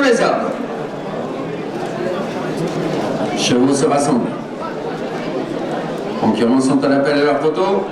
les hommes. Chevaux se rassemblent. Concurrents sont à l'appel à leur photo.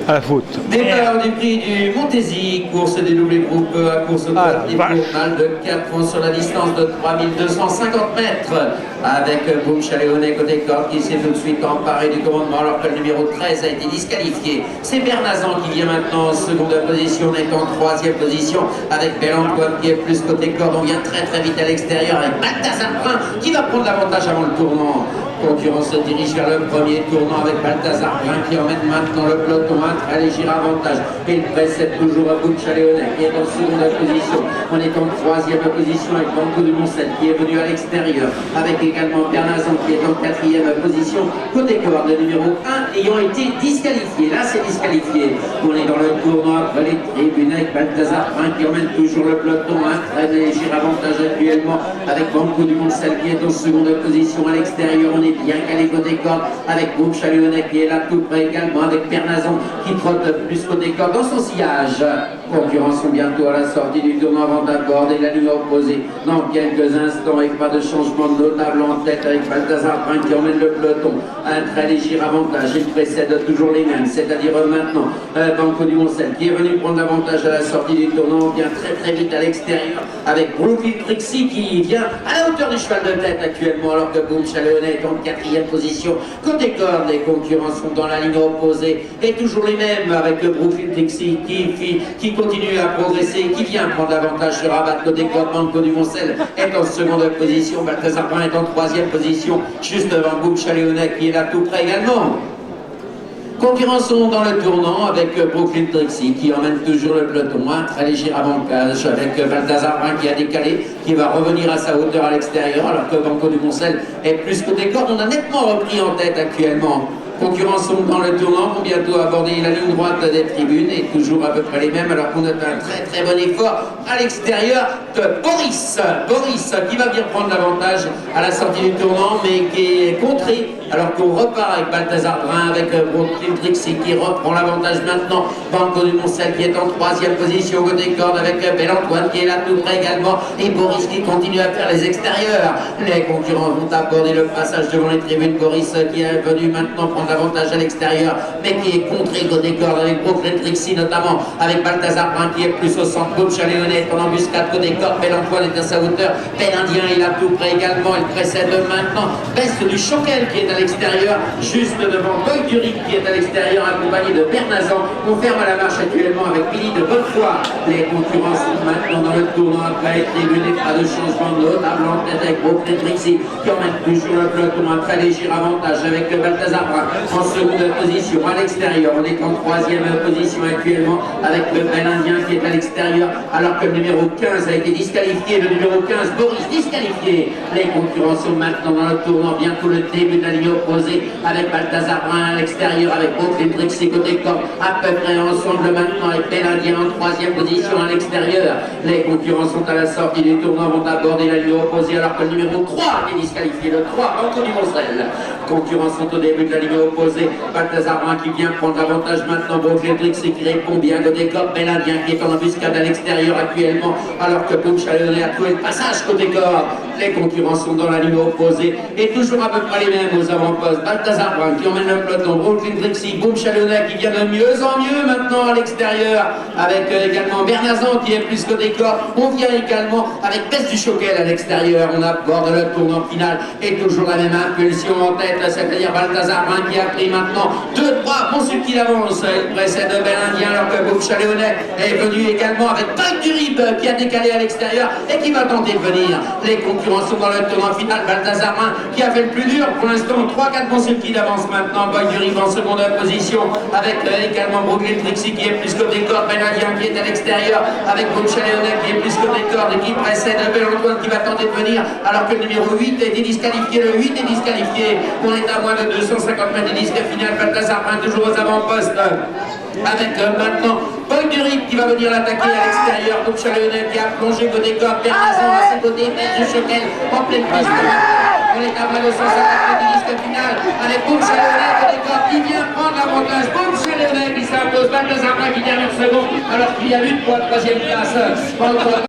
À la faute. Départ du prix du Montésy, course des doublés groupes à course au total des mal de 4 ans sur la distance de 3250 mètres avec Boum Chaléonet côté corde qui s'est tout de suite emparé du commandement alors que le numéro 13 a été disqualifié. C'est Bernazan qui vient maintenant en seconde position, on est en troisième position avec Bel-Antoine qui est plus côté corde. On vient très vite à l'extérieur avec Balthazar Brun qui va prendre l'avantage avant le tournant. Concurrence se dirige vers le premier tournant avec Balthazar Brun qui emmène maintenant le peloton à très léger avantage. Il précède toujours à Boum Chaléonet qui est en seconde position. On est en troisième position avec Banco du Moncel qui est venu à l'extérieur avec également Bernazan qui est en quatrième position. Côté corde, le numéro 1 ayant été disqualifié. Là, c'est disqualifié. On est dans le tournant après les tribunes avec Balthazar Brun qui emmène toujours le peloton à très léger avantage actuellement avec Banco du Moncel qui est en seconde position à l'extérieur. On est bien calé côté corde avec Boum Chaléonet qui est là tout près également avec Bernazan qui trotte plus côté corde dans son sillage. Concurrents sont bientôt à la sortie du tournant avant d'aborder la ligne opposée dans quelques instants avec pas de changement notable en tête avec Balthazar Brun qui emmène le peloton à un très léger avantage. Il précède toujours les mêmes, c'est-à-dire maintenant Banco du Moncel qui est venu prendre l'avantage à la sortie du tournant. On vient très vite à l'extérieur avec Brooklyn Trixie qui vient à la hauteur du cheval de tête actuellement alors que Boum Chaléonet est en quatrième position. Côté corde, les concurrents sont dans la ligne opposée et toujours les mêmes avec le Brooklyn Trixie qui continue à progresser, qui vient prendre l'avantage sur Rabat. Côté corde, Banco du Moncel est en seconde position. Balthazar Brun est en troisième position, juste devant Boum Chaléonet qui est là tout près également. Concurrents sont dans le tournant avec Brooklyn Trixie qui emmène toujours le peloton à très léger avantage avec Balthazar Brun qui a décalé, qui va revenir à sa hauteur à l'extérieur alors que Banco du Moncel est plus côté corde. On a nettement repris en tête actuellement. Concurrents sont dans le tournant, vont bientôt aborder la ligne droite des tribunes et toujours à peu près les mêmes alors qu'on a un très bon effort à l'extérieur de Boris qui va bien prendre l'avantage à la sortie du tournant mais qui est contré alors qu'on repart avec Balthazar Brun avec Brooklyn Trixie qui reprend l'avantage maintenant. Banco du Moncel qui est en troisième position côté corde avec Bel-Antoine qui est là tout près également et Boris qui continue à faire les extérieurs. Les concurrents vont aborder le passage devant les tribunes. Boris qui est venu maintenant prendre l'avantage à l'extérieur mais qui est contré côté corde avec Brooklyn Trixie notamment avec Balthazar Brun qui est plus au centre. Boum Chaléonet en embuscade côté corde. Bel-Antoine est à sa hauteur. Bel Indien est là tout près également. Il précède maintenant Best du Choquel qui est à l'extérieur juste devant Boy Duric qui est à l'extérieur accompagné de Bernazan. On ferme la marche actuellement avec Billy de Bonnefoy. Les concurrents sont maintenant dans le tournant après les tribunes. Pas de changement notable en tête avec Brooklyn Trixie qui emmène toujours le peloton à très léger avantage avec Balthazar Brun en seconde position à l'extérieur. On est en troisième position actuellement avec le Bel Indien qui est à l'extérieur alors que le numéro 15 a été disqualifié. Le numéro 15 Boris disqualifié. Les concurrents sont maintenant dans le tournant, bientôt le début de la ligne opposée avec Balthazar Brun à l'extérieur avec Brooklyn Trixie côté corde à peu près ensemble maintenant avec Bel Indien en troisième position à l'extérieur. Les concurrents sont à la sortie du tournant, vont aborder la ligne opposée alors que le numéro 3 est disqualifié. Le 3 Banco du Moncel. Concurrents sont au début de la ligne opposée. Balthazar Brun qui vient prendre l'avantage maintenant. Brooklyn Trixie qui répond bien côté corde. Bel Indien qui est en embuscade à l'extérieur actuellement alors que Boum Chaléonet a trouvé le passage côté corde. Les concurrents sont dans la ligne opposée et toujours à peu près les mêmes aux avant-postes. Balthazar Brun qui emmène le peloton. Brooklyn Trixie, Boum Chaléonet qui vient de mieux en mieux maintenant à l'extérieur avec également Bernazan qui est plus côté corde. On vient également avec Best du Choquel à l'extérieur. On aborde le tournant final et toujours la même impulsion en tête, c'est-à-dire Balthazar Brun qui a pris maintenant 2-3 bons suivi d'avance. Il précède Bel Indien alors que Boum Chaléonet est venu également avec Boy Duric qui a décalé à l'extérieur et qui va tenter de venir. Les concurrents sont dans le tournant final. Balthazar Brun qui a fait le plus dur pour l'instant, 3-4 bons suivi d'avance maintenant. Boy Duric en seconde position avec également Brooklyn Trixie qui est plus côté corde. Bel Indien qui est à l'extérieur avec Boum Chaléonet qui est plus côté corde et qui précède Bel-Antoine qui va tenter de venir alors que le numéro 8 a été disqualifié. Le 8 est disqualifié. On est à moins de 250 mètres du disque final. Balthazar Brun toujours aux avant-postes avec maintenant Boy Duric qui va venir l'attaquer à l'extérieur. Boum Chaléonet qui a plongé côté corde. Bernazan à ses côtés. Best du Choquel en pleine piste. On est à moins de 150 mètres du disque final avec Boum Chaléonet côté corde qui vient prendre l'avantage. Boum Chaléonet qui s'impose. de Zarbin qui termine second, alors qu'il y a lutte pour la troisième place.